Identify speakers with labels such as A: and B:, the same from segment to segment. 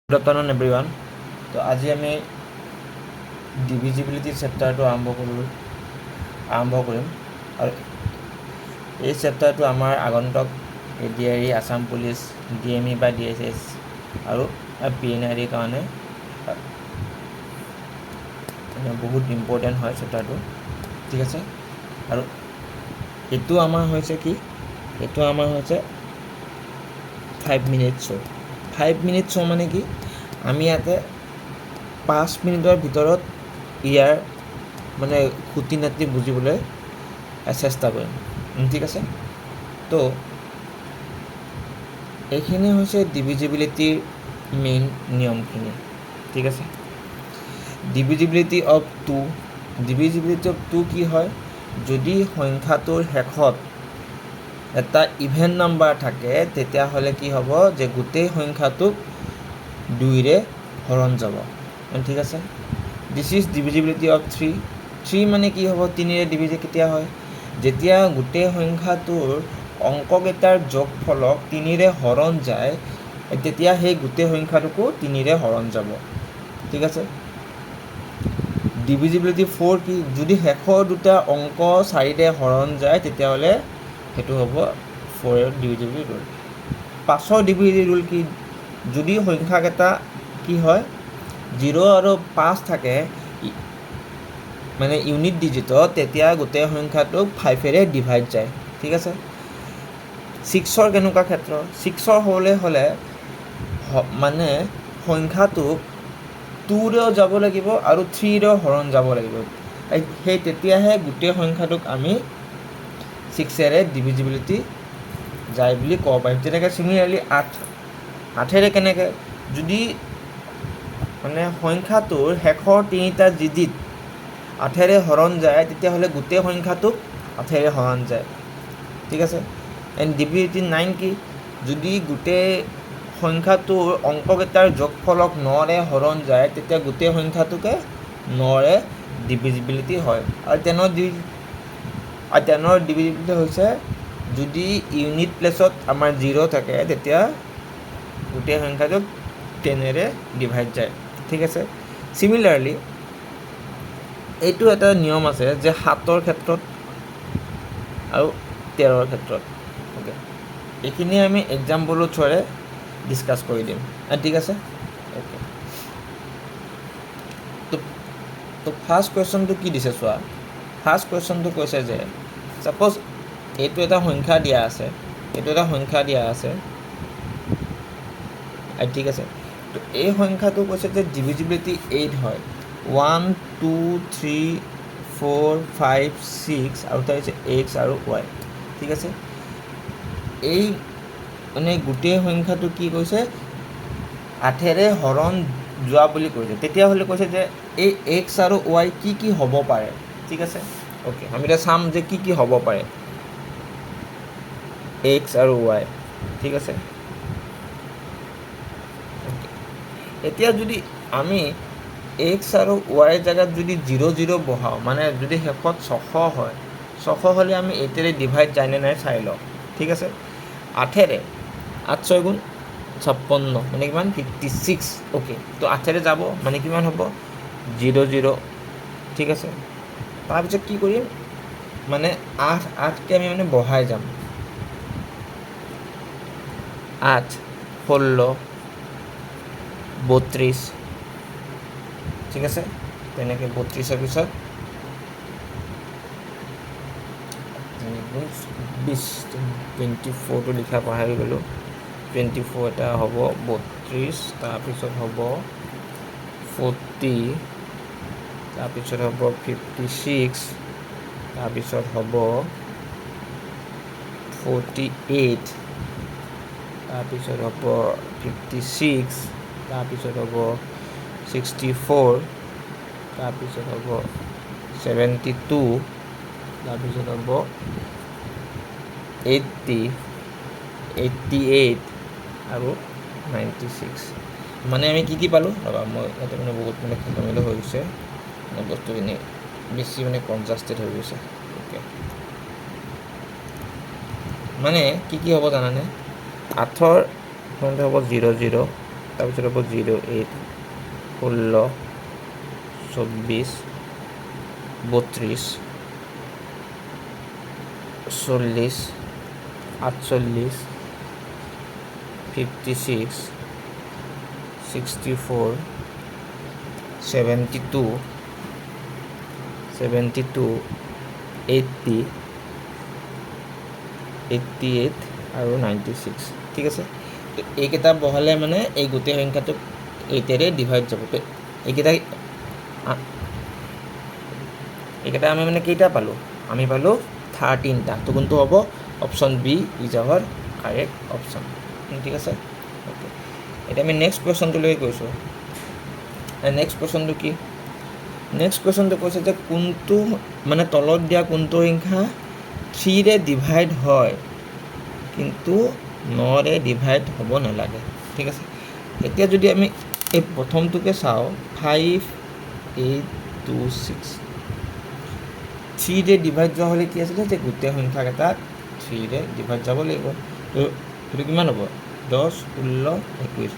A: Good afternoon everyone. তো আজি আমি ডিভিজিবিলিটি চেপ্টাৰটো আৰম্ভ কৰিম আৰু এই চেপ্টাৰটো আমাৰ আগন্তুক এডিআৰই আসাম পুলিচ ডিএমই বা ডিএছএছ আৰু পিএনআইৰ কাৰণে বহুত ইম্পৰ্টেণ্ট হয় চেপ্টাৰটো, ঠিক আছে। আৰু এইটো আমাৰ হৈছে 5 minutes show। 5 minutes show মানে কি, আমি ইয়াতে 5 মিনিটৰ ভিতৰত ইয়াৰ মানে খুঁটি নাটি বুজিবলৈ চেষ্টা কৰিম, ঠিক আছে। তো এইখিনি হৈছে ডিভিজিবিলিটিৰ মেইন নিয়মখিনি, ঠিক আছে। ডিভিজিবিলিটি অফ 2 কি হয়, যদি সংখ্যাটোৰ শেষত এটা ইভেন নাম্বাৰ থাকে তেতিয়াহ'লে কি হ'ব যে গোটেই সংখ্যাটোক 2ৰে হৰণ যাব, ঠিক আছে। দিছ ইজ ডিভিজিবিলিটি অফ 3 মানে কি হ'ব, 3ৰে ডিভিজি কেতিয়া হয়, যেতিয়া গোটেই সংখ্যাটোৰ অংককেইটাৰ যোগফলক 3ৰে হৰণ যায় তেতিয়া সেই গোটেই সংখ্যাটোকো 3ৰে হৰণ যাব, ঠিক আছে। ডিভিজিবিলিটি 4 কি, যদি শেষৰ দুটা অংক 4ৰে হৰণ যায় তেতিয়াহ'লে সেইটো হ'ব 4ৰ ডিভিজিবিলিটি ৰুল। 5ৰ ডিভিজিবিলিটি ৰুল কি, যদি সংখ্যাকেইটা কি হয় 0 আৰু 5 থাকে মানে ইউনিট ডিজিটত, তেতিয়া গোটেই সংখ্যাটোক 5ৰে ডিভাইড যায়, ঠিক আছে। 6ৰ কেনেকুৱা ক্ষেত্ৰ, 6ৰ হ'লে মানে সংখ্যাটোক 2ৰেও যাব লাগিব আৰু 3ৰেও হৰণ যাব লাগিব, সেই তেতিয়াহে গোটেই সংখ্যাটোক আমি 6ৰে ডিভিজিবিলিটি যায় বুলি ক'ব পাৰিম। তেনেকৈ চিমিলাৰলি 8ৰে কেনেকৈ, যদি মানে সংখ্যাটোৰ শেষৰ 3টা ডিজিট 8ৰে হৰণ যায় তেতিয়াহ'লে গোটেই সংখ্যাটোক 8ৰে হৰণ যায়, ঠিক আছে। এণ্ড ডিভিজিবিলিটি 9 কি, যদি গোটেই সংখ্যাটোৰ অংককেইটাৰ যোগফলক 9ৰে হৰণ যায় তেতিয়া গোটেই সংখ্যাটোকে 9ৰে ডিভিজিবিলিটি হয়। আৰু 10ৰ ডিভিজিবিলিটি হৈছে, যদি ইউনিট প্লেচত আমাৰ 0 থাকে তেতিয়া গোটেই সংখ্যাটোক 10ৰে ডিভাইড যায়, ঠিক আছে। চিমিলাৰলি এইটো এটা নিয়ম আছে যে 7ৰ ক্ষেত্ৰত আৰু 13ৰ ক্ষেত্ৰত, অ'কে। এইখিনি আমি এক্সাম্পলৰ থ্ৰুৰে ডিছকাছ কৰি দিম, ঠিক আছে, অ'কে। তো ফাৰ্ষ্ট কুৱেশ্যনটো কি দিছে চোৱা, ফাৰ্ষ্ট কুৱেশ্যনটো কৈছে যে ছাপ'জ এইটো এটা সংখ্যা দিয়া আছে, ঠিক আছে। তো এই সংখ্যাটো কৈছে যে ডিভিজিবিলিটি 8 হয়, 1 2 3 4 5 6 আৰু তাৰ হৈছে x আৰু y, ঠিক আছে। এই মানে গোটেই সংখ্যাটো কি কৈছে 8ৰে হৰণ যোৱা বুলি কৈছে, তেতিয়াহ'লে কৈছে যে এই x আৰু y কি হ'ব পাৰে, ঠিক আছে, অ'কে। আমি এতিয়া চাম যে কি হ'ব পাৰে x আৰু y, ঠিক আছে। এতিয়া যদি আমি x আৰু y জেগাত যদি 0 0 বহাওঁ, মানে যদি শেষত 600 হয়, 600 হ'লে আমি 8ৰে ডিভাইড যায় নে নাই চাই লওঁ, ঠিক আছে। 8ৰে 8 6 গুণ 56 মানে কিমান 56, অ'কে। তো 8ৰে যাব মানে কিমান হ'ব 0 0, ঠিক আছে। তাৰপিছত কি কৰিম, মানে 8কে আমি মানে বঢ়াই যাম, 8 16 32, ঠিক আছে। তেনেকৈ 32ৰ পিছত 24টো লিখা পাহৰি গ'লোঁ, 24 এটা হ'ব 32, তাৰপিছত হ'ব 40, তাৰপিছত হ'ব 56, তাৰপিছত হ'ব 48, তাৰপিছত হ'ব 56, তাৰপিছত হ'ব 64, তাৰপিছত হ'ব 72, তাৰপিছত হ'ব 80, 88 আৰু 96। মানে আমি কি পালোঁ ৰ'বা, মই ইয়াতে মানে বহুত মানে খেলিমেলি হৈ গৈছে, মানে বস্তুখিনি বেছি মানে কনজাষ্টেড হৈ গৈছে, অ'কে। মানে কি হ'ব জানানে, 8ৰ হ'ব 0 0, তাৰপিছত হ'ব 08 16 24 32 40 48 56 64 72 72 80 88 আৰু 96 ঠিক আছে। তো এইকেইটা বহালে মানে এই গোটেই সংখ্যাটোক 8ৰে ডিভাইড যাব। তো এইকেইটা আমি মানে কেইটা পালোঁ, আমি পালোঁ 13টা। তো কোনটো হ'ব, option B is our correct option. ঠিক আছে, অ'কে। এতিয়া আমি নেক্সট কুৱেশ্যনটোলৈ গৈছোঁ। নেক্সট কুৱেশ্যনটো কি, নেক্সট কুৱেশ্যনটো কৈছে যে কোনটো মানে তলত দিয়া কোনটো সংখ্যা 3ৰে ডিভাইড হয় কিন্তু 9ৰে ডিভাইড হ'ব নালাগে। ঠিক আছে, এতিয়া যদি আমি এই প্ৰথমটোকে চাওঁ 5 8 2 6 3ৰে ডিভাইড যোৱা হ'লে কি আছিলে যে গোটেই সংখ্যাকেইটা 3ৰে ডিভাইড যাব লাগিব। তো সেইটো কিমান হ'ব, 10 16 21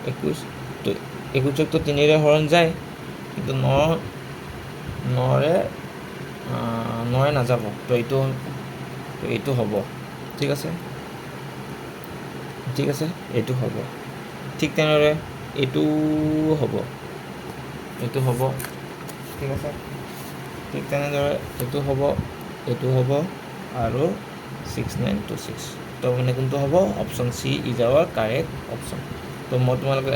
A: 21। তো 21টো 3ৰে হৰণ যায় কিন্তু 9ৰে নাযাব। তো এইটো হ'ব। ঠিক আছে, ঠিক আছে, এইটো হ'ব। ঠিক তেনেদৰে এইটো হ'ব, এইটো হ'ব। ঠিক আছে, ঠিক তেনেদৰে এইটো হ'ব, এইটো হ'ব আৰু 6926। তো মানে কোনটো হ'ব, option C is our correct option. তো মই তোমালোকক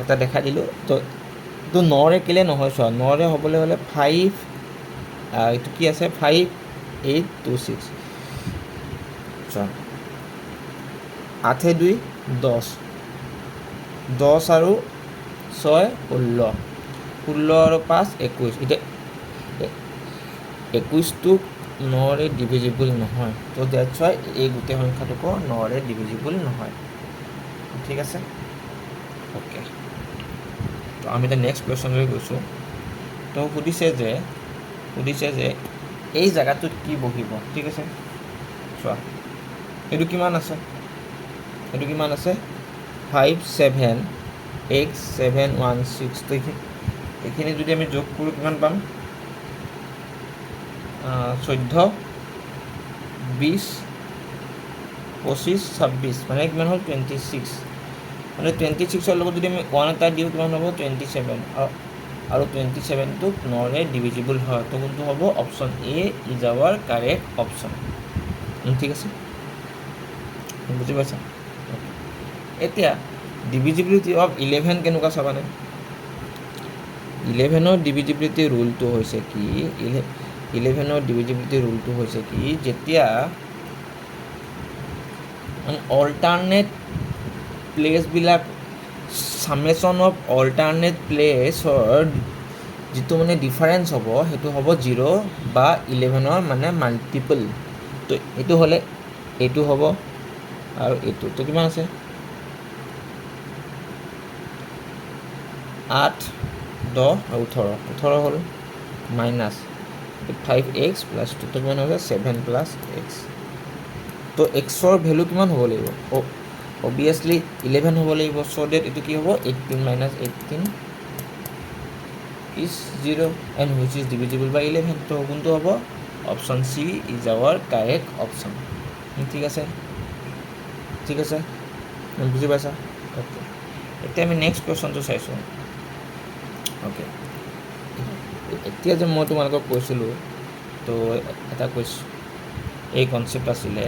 A: এটা দেখাই দিলোঁ। তো 9ৰে কেলৈ নহয় চোৱা, 9ৰে হ'বলৈ হ'লে 5 এইটো কি আছে 5 8 2 6 চোৱা 8 2 10 10 আৰু 6 16 16 আৰু 5 21। এতিয়া 21টো 9ৰে ডিভিজিবল নহয়। তো ডেটছ ৱাই এই গোটেই সংখ্যাটোকো 9ৰে ডিভিজিবল নহয়। ঠিক আছে, অ'কে। তো আমি এতিয়া নেক্সট কুৱেশ্যনলৈ গৈছোঁ। তো সুধিছে যে এই জেগাটোত কি বহিব। ঠিক আছে, চোৱা এইটো কিমান আছে, এইটো কিমান আছে 5 7 8 7 1 6। তো এইখিনি যদি আমি যোগ কৰোঁ কিমান পাম, 14 20 25 26 মানে কিমান হ'ল 26। মানে 26ৰ লগত যদি আমি 1 এটা দিওঁ কিমান হ'ব 27। আৰু 27টো 9ৰে ডিভিজিবল হয়। তো কোনটো হ'ব, option A is our correct option. ঠিক আছে, বুজি পাইছা। এতিয়া ডিভিজিবিলিটি অফ 11 কেনেকুৱা চাবানে। 11ৰ ডিভিজিবিলিটি ৰুলটো হৈছে কি, 11ৰ ডিভিজিবিলিটি ৰুলটো হৈছে কি, যেতিয়া অল্টাৰনেট প্লেচবিলাক সামেশ্যন অফ অল্টাৰনেট প্লেচৰ যিটো মানে ডিফাৰেঞ্চ হ'ব সেইটো হ'ব 0 বা 11ৰ মানে মাল্টিপল। তো এইটো হ'লে এইটো হ'ব আৰু এইটো। তো কিমান আছে 8 10 আৰু 18 হ'ল মাইনাছ 5x + 2। তো কিমান হৈছে 7 + x। তো এক্সৰ ভেলু কিমান হ'ব লাগিব, অবভিয়াছলি 11 হ'ব লাগিব। চ' ডেট এইটো কি হ'ব 18 - 18 is 0 and which is divisible by 11. তো কোনটো হ'ব, option C is our correct option. ঠিক আছে, ঠিক আছে, বুজি পাইছা। অ'কে, এতিয়া আমি নেক্সট কুৱেশ্যনটো চাইছোঁ। অ'কে, এতিয়া যে মই তোমালোকক কৈছিলোঁ, তো এটা এই কনচেপ্ট আছিলে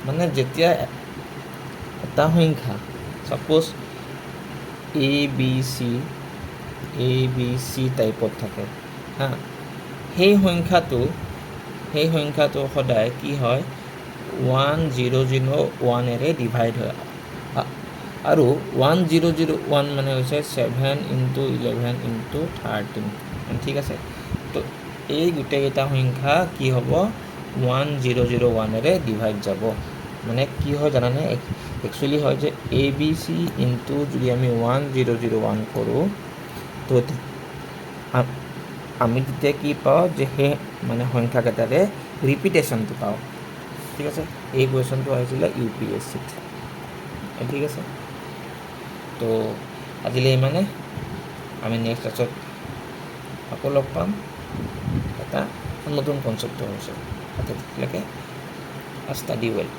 A: মানে যেতিয়া এটা সংখ্যা ছাপ'জ এ বি চি টাইপত থাকে হা, সেই সংখ্যাটো সদায় কি হয় 1001ৰে ডিভাইড হয়। আৰু 1001 মানে হৈছে 7 × 11 × 13। ঠিক আছে, তো এই গোটেইকেইটা সংখ্যা কি হ'ব 1001ৰে ডিভাইড যাব। মানে কি হয় জানানে, একচুৱেলি হয় যে এ বি চি ইনটু যদি আমি 1001 কৰোঁ তো আমি তেতিয়া কি পাওঁ যে সেই মানে সংখ্যাকেইটাৰে ৰিপিটেশ্যনটো পাওঁ। ঠিক আছে, এই কুৱেশ্যনটো আহিছিলে UPSCত। ঠিক আছে, তো আজিলৈ ইমানে, আমি নেক্সট ক্লাছত আকৌ লগ পাম এটা নতুন কনচেপ্টৰ ওচৰত। তেতিয়ালৈকে ষ্টাডি ৱেল।